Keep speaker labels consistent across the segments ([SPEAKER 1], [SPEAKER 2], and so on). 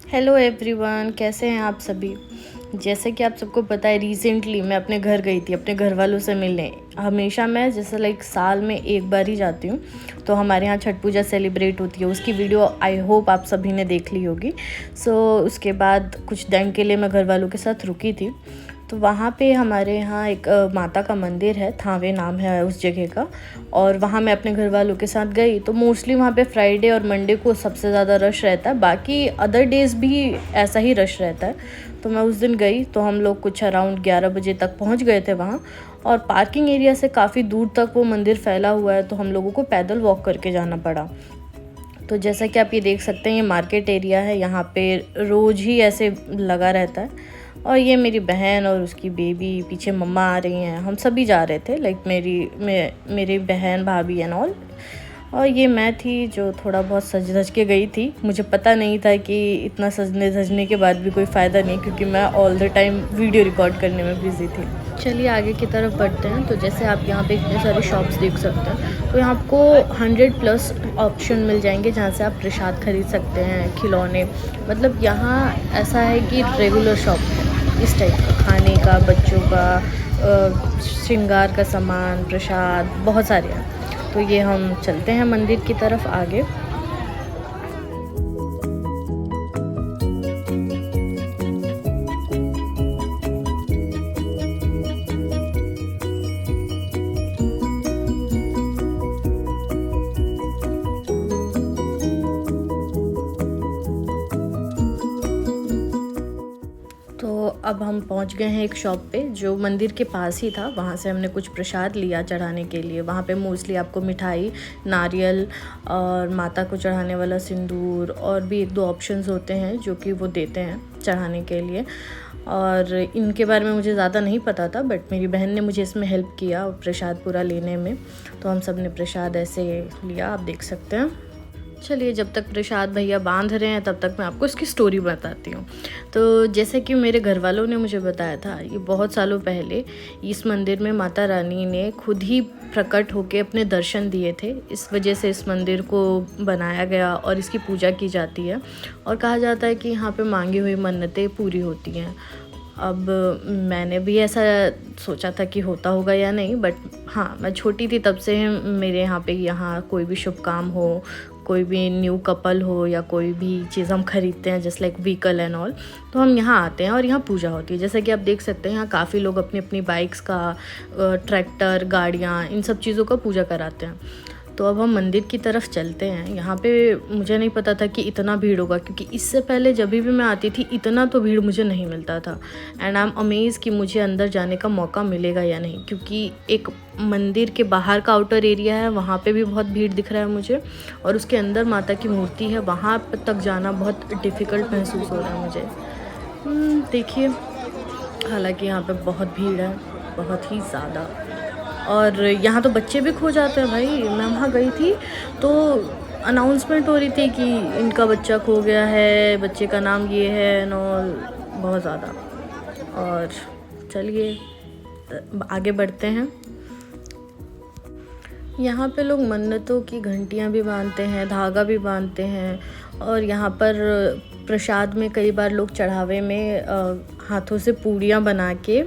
[SPEAKER 1] Hello everyone, कैसे हैं आप सभी। जैसे कि आप सबको पता है, रिसेंटली मैं अपने घर गई थी अपने घर वालों से मिलने। हमेशा मैं जैसे साल में एक बार ही जाती हूँ। तो हमारे यहाँ छठ पूजा सेलिब्रेट होती है, उसकी वीडियो आई होप आप सभी ने देख ली होगी। उसके बाद कुछ दिन के लिए मैं घर वालों के साथ रुकी थी। तो वहाँ पे हमारे यहाँ एक माता का मंदिर है, थावे नाम है उस जगह का। और वहाँ मैं अपने घर वालों के साथ गई। तो मोस्टली वहाँ पे फ्राइडे और मंडे को सबसे ज़्यादा रश रहता है, बाकी अदर डेज़ भी ऐसा ही रश रहता है। तो मैं उस दिन गई तो हम लोग कुछ अराउंड 11 बजे तक पहुँच गए थे वहाँ। और पार्किंग एरिया से काफ़ी दूर तक वो मंदिर फैला हुआ है, तो हम लोगों को पैदल वॉक करके जाना पड़ा। तो जैसा कि आप ये देख सकते हैं, ये मार्केट एरिया है, यहाँ पे रोज़ ही ऐसे लगा रहता है। और ये मेरी बहन और उसकी बेबी, पीछे मम्मा आ रही हैं, हम सभी जा रहे थे, मेरी बहन भाभी एंड ऑल। और ये मैं थी जो थोड़ा बहुत सज धज के गई थी। मुझे पता नहीं था कि इतना सजने धजने के बाद भी कोई फ़ायदा नहीं, क्योंकि मैं all the time video record करने में बिज़ी थी। चलिए आगे की तरफ बढ़ते हैं। तो जैसे आप यहाँ पे इतने सारे शॉप्स देख सकते हैं, तो यहाँ आपको 100+ ऑप्शन मिल जाएंगे जहाँ से आप प्रसाद खरीद सकते हैं, खिलौने। मतलब यहाँ ऐसा है कि रेगुलर शॉप है इस टाइप का, खाने का, बच्चों का श्रृंगार का सामान, प्रसाद, बहुत सारे हैं। तो ये हम चलते हैं मंदिर की तरफ आगे। तो अब हम पहुंच गए हैं एक शॉप पे जो मंदिर के पास ही था। वहाँ से हमने कुछ प्रसाद लिया चढ़ाने के लिए। वहाँ पे मोस्टली आपको मिठाई, नारियल और माता को चढ़ाने वाला सिंदूर और भी 1-2 ऑप्शंस होते हैं जो कि वो देते हैं चढ़ाने के लिए। और इनके बारे में मुझे ज़्यादा नहीं पता था, बट मेरी बहन ने मुझे इसमें हेल्प किया प्रसाद पूरा लेने में। तो हम सब ने प्रसाद ऐसे लिया, आप देख सकते हैं। चलिए, जब तक प्रसाद भैया बांध रहे हैं तब तक मैं आपको इसकी स्टोरी बताती हूँ। तो जैसे कि मेरे घर वालों ने मुझे बताया था, ये बहुत सालों पहले इस मंदिर में माता रानी ने खुद ही प्रकट होकर अपने दर्शन दिए थे। इस वजह से इस मंदिर को बनाया गया और इसकी पूजा की जाती है। और कहा जाता है कि यहाँ पे मांगी हुई मन्नतें पूरी होती हैं। अब मैंने भी ऐसा सोचा था कि होता होगा या नहीं, बट हाँ, मैं छोटी थी तब से मेरे यहाँ कोई भी शुभ काम हो, कोई भी न्यू कपल हो या कोई भी चीज़ हम खरीदते हैं, just like vehicle and all, तो हम यहाँ आते हैं और यहाँ पूजा होती है। जैसे कि आप देख सकते हैं, यहाँ काफ़ी लोग अपनी अपनी बाइक्स का, ट्रैक्टर, गाड़ियाँ, इन सब चीज़ों का पूजा कराते हैं। तो अब हम मंदिर की तरफ चलते हैं। यहाँ पे मुझे नहीं पता था कि इतना भीड़ होगा, क्योंकि इससे पहले जब भी मैं आती थी इतना तो भीड़ मुझे नहीं मिलता था। एंड आई एम अमेज कि मुझे अंदर जाने का मौका मिलेगा या नहीं, क्योंकि एक मंदिर के बाहर का आउटर एरिया है, वहाँ पे भी बहुत भीड़ दिख रहा है मुझे। और उसके अंदर माता की मूर्ति है, वहाँ तक जाना बहुत डिफ़िकल्ट महसूस हो रहा है मुझे। देखिए, हालांकि यहाँ पे बहुत भीड़ है, बहुत ही ज़्यादा। और यहाँ तो बच्चे भी खो जाते हैं भाई। मैं वहाँ गई थी तो अनाउंसमेंट हो रही थी कि इनका बच्चा खो गया है, बच्चे का नाम ये है और बहुत ज़्यादा। और चलिए आगे बढ़ते हैं। यहाँ पे लोग मन्नतों की घंटियाँ भी बांधते हैं, धागा भी बांधते हैं। और यहाँ पर प्रसाद में कई बार लोग चढ़ावे में हाथों से पूड़ियाँ बना के,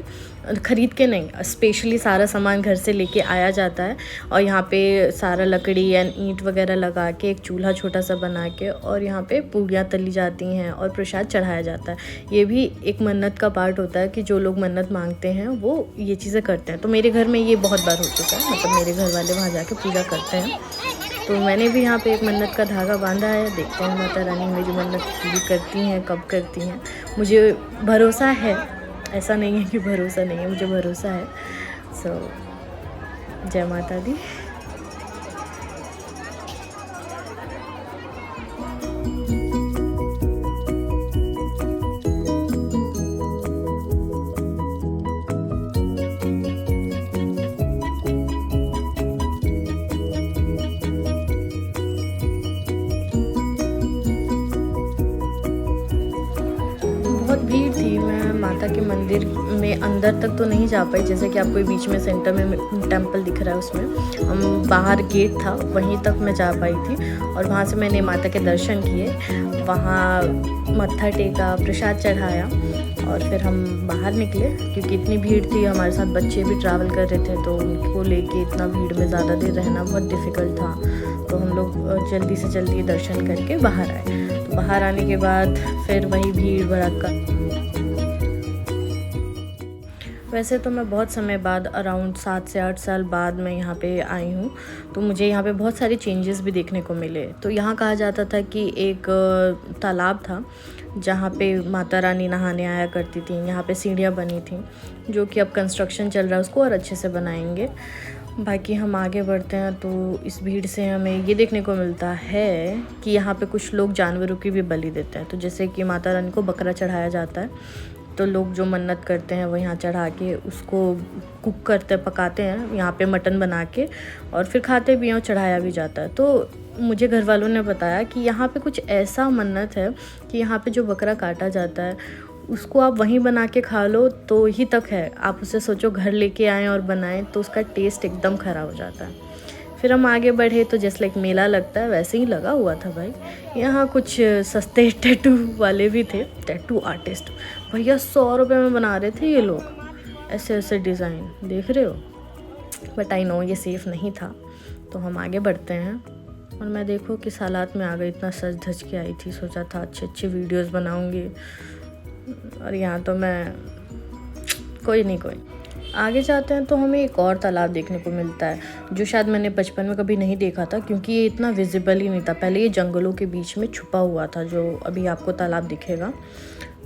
[SPEAKER 1] ख़रीद के नहीं, स्पेशली सारा सामान घर से लेके आया जाता है। और यहाँ पे सारा लकड़ी एंड ईंट वगैरह लगा के एक चूल्हा छोटा सा बना के, और यहाँ पे पूड़ियाँ तली जाती हैं और प्रसाद चढ़ाया जाता है। ये भी एक मन्नत का पार्ट होता है कि जो लोग मन्नत मांगते हैं वो ये चीज़ें करते हैं। तो मेरे घर में ये बहुत बार हो चुका है, मतलब मेरे घर वाले वहाँ जाके पूजा करते हैं। तो मैंने भी यहाँ पे एक मन्नत का धागा बांधा है। देखते हैं माता रानी मेरी मन्नत पूरी करती हैं, कब करती हैं। मुझे भरोसा है, ऐसा नहीं है कि भरोसा नहीं है, मुझे भरोसा है। जय माता दी। बहुत भीड़ थी। मैं माता के मंदिर में अंदर तक तो नहीं जा पाई, जैसे कि आपको बीच में सेंटर में टेंपल दिख रहा है, उसमें हम बाहर गेट था वहीं तक मैं जा पाई थी। और वहाँ से मैंने माता के दर्शन किए, वहाँ मत्था टेका, प्रसाद चढ़ाया और फिर हम बाहर निकले क्योंकि इतनी भीड़ थी। हमारे साथ बच्चे भी ट्रैवल कर रहे थे तो उनको लेके इतना भीड़ में ज़्यादा देर रहना बहुत डिफ़िकल्ट था। तो हम लोग जल्दी से जल्दी दर्शन करके बाहर आए। तो बाहर आने के बाद फिर वही भीड़ भड़का। वैसे तो मैं बहुत समय बाद अराउंड 7 से 8 साल बाद मैं यहाँ पे आई हूँ, तो मुझे यहाँ पे बहुत सारे चेंजेस भी देखने को मिले। तो यहाँ कहा जाता था कि एक तालाब था जहाँ पे माता रानी नहाने आया करती थी। यहाँ पे सीढ़ियाँ बनी थी जो कि अब कंस्ट्रक्शन चल रहा है, उसको और अच्छे से बनाएंगे। बाकी हम आगे बढ़ते हैं तो इस भीड़ से हमें ये देखने को मिलता है कि यहाँ पे कुछ लोग जानवरों की भी बलि देते हैं। तो जैसे कि माता रानी को बकरा चढ़ाया जाता है, तो लोग जो मन्नत करते हैं वो यहाँ चढ़ा के उसको कुक करते पकाते हैं यहाँ पे मटन बना के, और फिर खाते भी हैं और चढ़ाया भी जाता है। तो मुझे घर वालों ने बताया कि यहाँ पे कुछ ऐसा मन्नत है कि यहाँ पे जो बकरा काटा जाता है उसको आप वहीं बना के खा लो तो ही तक है। आप उसे सोचो घर लेके आएँ और बनाएं तो उसका टेस्ट एकदम ख़राब हो जाता है। फिर हम आगे बढ़े तो जैसे लाइक मेला लगता है वैसे ही लगा हुआ था भाई। यहाँ कुछ सस्ते टैटू वाले भी थे, टैटू आर्टिस्ट। भैया 100 रुपये में बना रहे थे ये लोग ऐसे ऐसे डिज़ाइन, देख रहे हो। बट आई नो ये सेफ़ नहीं था। तो हम आगे बढ़ते हैं और मैं देखो किस हालात में आ गई। इतना सज धज के आई थी, सोचा था अच्छे अच्छे वीडियोज़ बनाऊँगी, और यहाँ तो मैं कोई नहीं। आगे जाते हैं तो हमें एक और तालाब देखने को मिलता है जो शायद मैंने बचपन में कभी नहीं देखा था क्योंकि ये इतना विजिबल ही नहीं था। पहले ये जंगलों के बीच में छुपा हुआ था, जो अभी आपको तालाब दिखेगा।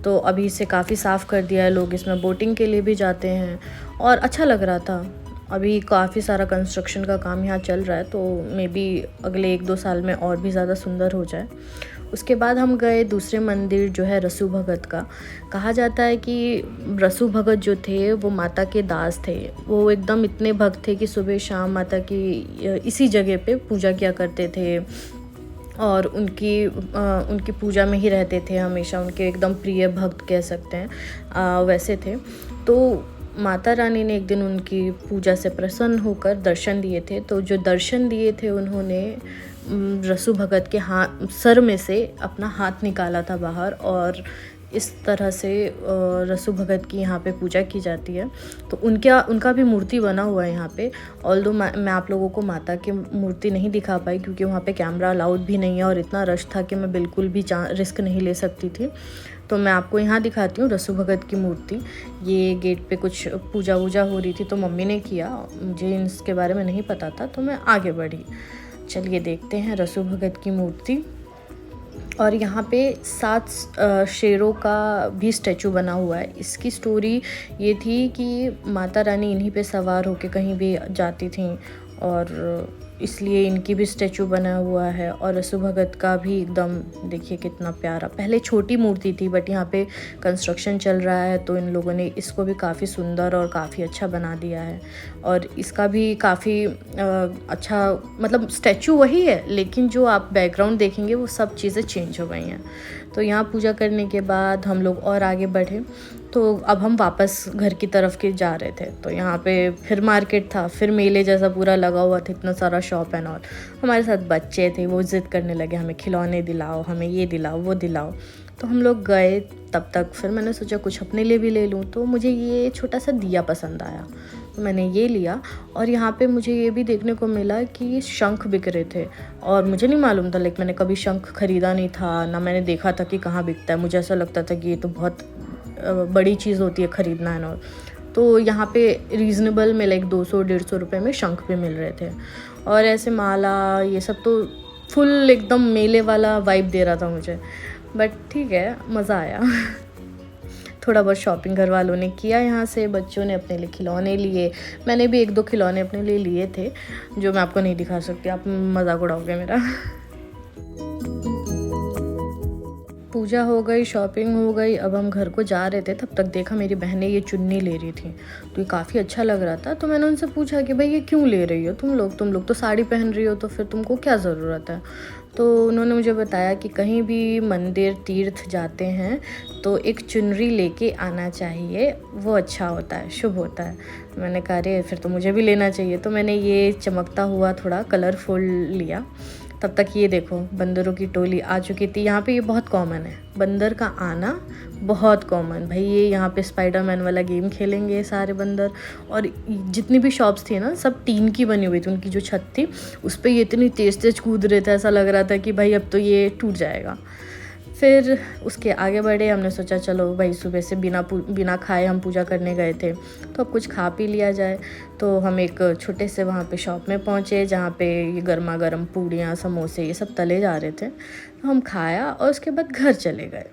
[SPEAKER 1] तो अभी इसे काफ़ी साफ़ कर दिया है, लोग इसमें बोटिंग के लिए भी जाते हैं और अच्छा लग रहा था। अभी काफ़ी सारा कंस्ट्रक्शन का काम यहाँ चल रहा है, तो मे बी अगले 1-2 साल में और भी ज़्यादा सुंदर हो जाए। उसके बाद हम गए दूसरे मंदिर जो है रसू भगत का। कहा जाता है कि रसू भगत जो थे वो माता के दास थे। वो एकदम इतने भक्त थे कि सुबह शाम माता की इसी जगह पे पूजा किया करते थे और उनकी पूजा में ही रहते थे हमेशा। उनके एकदम प्रिय भक्त कह सकते हैं, वैसे थे। तो माता रानी ने एक दिन उनकी पूजा से प्रसन्न होकर दर्शन दिए थे। तो जो दर्शन दिए थे उन्होंने रसू भगत के सर में से अपना हाथ निकाला था बाहर, और इस तरह से रसू भगत की यहाँ पे पूजा की जाती है। तो उनका भी मूर्ति बना हुआ है यहाँ पे। ऑल्दो मैं आप लोगों को माता की मूर्ति नहीं दिखा पाई क्योंकि वहाँ पे कैमरा अलाउड भी नहीं है और इतना रश था कि मैं बिल्कुल भी रिस्क नहीं ले सकती थी। तो मैं आपको यहाँ दिखाती हूँ रसू भगत की मूर्ति। ये गेट पे कुछ पूजा वूजा हो रही थी तो मम्मी ने किया, मुझे इसके बारे में नहीं पता था, तो मैं आगे बढ़ी। चलिए देखते हैं रसू भगत की मूर्ति। और यहाँ पे 7 शेरों का भी स्टैचू बना हुआ है। इसकी स्टोरी ये थी कि माता रानी इन्हीं पे सवार होके कहीं भी जाती थी और इसलिए इनकी भी स्टैचू बना हुआ है। और रसू भगत का भी एकदम देखिए कितना प्यारा। पहले छोटी मूर्ति थी बट यहाँ पे कंस्ट्रक्शन चल रहा है तो इन लोगों ने इसको भी काफ़ी सुंदर और काफ़ी अच्छा बना दिया है। और इसका भी काफ़ी अच्छा, मतलब स्टैचू वही है लेकिन जो आप बैकग्राउंड देखेंगे वो सब चीज़ें चेंज हो गई हैं। तो यहाँ पूजा करने के बाद हम लोग और आगे बढ़े। तो अब हम वापस घर की तरफ के जा रहे थे। तो यहाँ पे फिर मार्केट था, फिर मेले जैसा पूरा लगा हुआ था, इतना सारा शॉप एंड ऑल। हमारे साथ बच्चे थे, वो ज़िद करने लगे हमें खिलौने दिलाओ, हमें ये दिलाओ वो दिलाओ। तो हम लोग गए। तब तक फिर मैंने सोचा कुछ अपने लिए भी ले लूँ। तो मुझे ये छोटा सा दिया पसंद आया तो मैंने ये लिया। और यहाँ पे मुझे ये भी देखने को मिला कि शंख बिक रहे थे और मुझे नहीं मालूम था, लाइक मैंने कभी शंख ख़रीदा नहीं था, ना मैंने देखा था कि कहाँ बिकता है। मुझे ऐसा लगता था कि ये तो बहुत बड़ी चीज़ होती है ख़रीदना है ना। तो यहाँ पे रीज़नेबल में लाइक 200-150 रुपये में शंख भी मिल रहे थे और ऐसे माला ये सब। तो फुल एकदम मेले वाला वाइब दे रहा था मुझे। बट ठीक है, मज़ा आया। थोड़ा बहुत शॉपिंग घर वालों ने किया यहाँ से, बच्चों ने अपने लिए खिलौने लिए। मैंने भी 1-2 खिलौने अपने लिए लिए थे जो मैं आपको नहीं दिखा सकती, आप मज़ाक उड़ाओगे मेरा। पूजा हो गई, शॉपिंग हो गई। अब हम घर को जा रहे थे, तब तक देखा मेरी बहनें ये चुन्नी ले रही थी, तो ये काफ़ी अच्छा लग रहा था। तो मैंने उनसे पूछा कि भाई ये क्यों ले रही हो तुम लोग तो साड़ी पहन रही हो, तो फिर तुमको क्या ज़रूरत है। तो उन्होंने मुझे बताया कि कहीं भी मंदिर तीर्थ जाते हैं तो एक चुनरी लेके आना चाहिए, वो अच्छा होता है, शुभ होता है। मैंने कहा अरे फिर तो मुझे भी लेना चाहिए। तो मैंने ये चमकता हुआ थोड़ा कलरफुल लिया। तब तक ये देखो बंदरों की टोली आ चुकी थी। यहाँ पे ये बहुत कॉमन है, बंदर का आना बहुत कॉमन। भाई ये यहाँ पे स्पाइडरमैन वाला गेम खेलेंगे सारे बंदर। और जितनी भी शॉप्स थी ना, सब टीन की बनी हुई थी, उनकी जो छत थी उस पर ये इतनी तेज़ तेज़ कूद रहे थे, ऐसा लग रहा था कि भाई अब तो ये टूट जाएगा। फिर उसके आगे बढ़े, हमने सोचा चलो भाई सुबह से बिना खाए हम पूजा करने गए थे, तो अब कुछ खा पी लिया जाए। तो हम एक छोटे से वहाँ पे शॉप में पहुँचे जहाँ पे ये गर्मा गर्म पूड़ियाँ समोसे ये सब तले जा रहे थे। तो हम खाया और उसके बाद घर चले गए।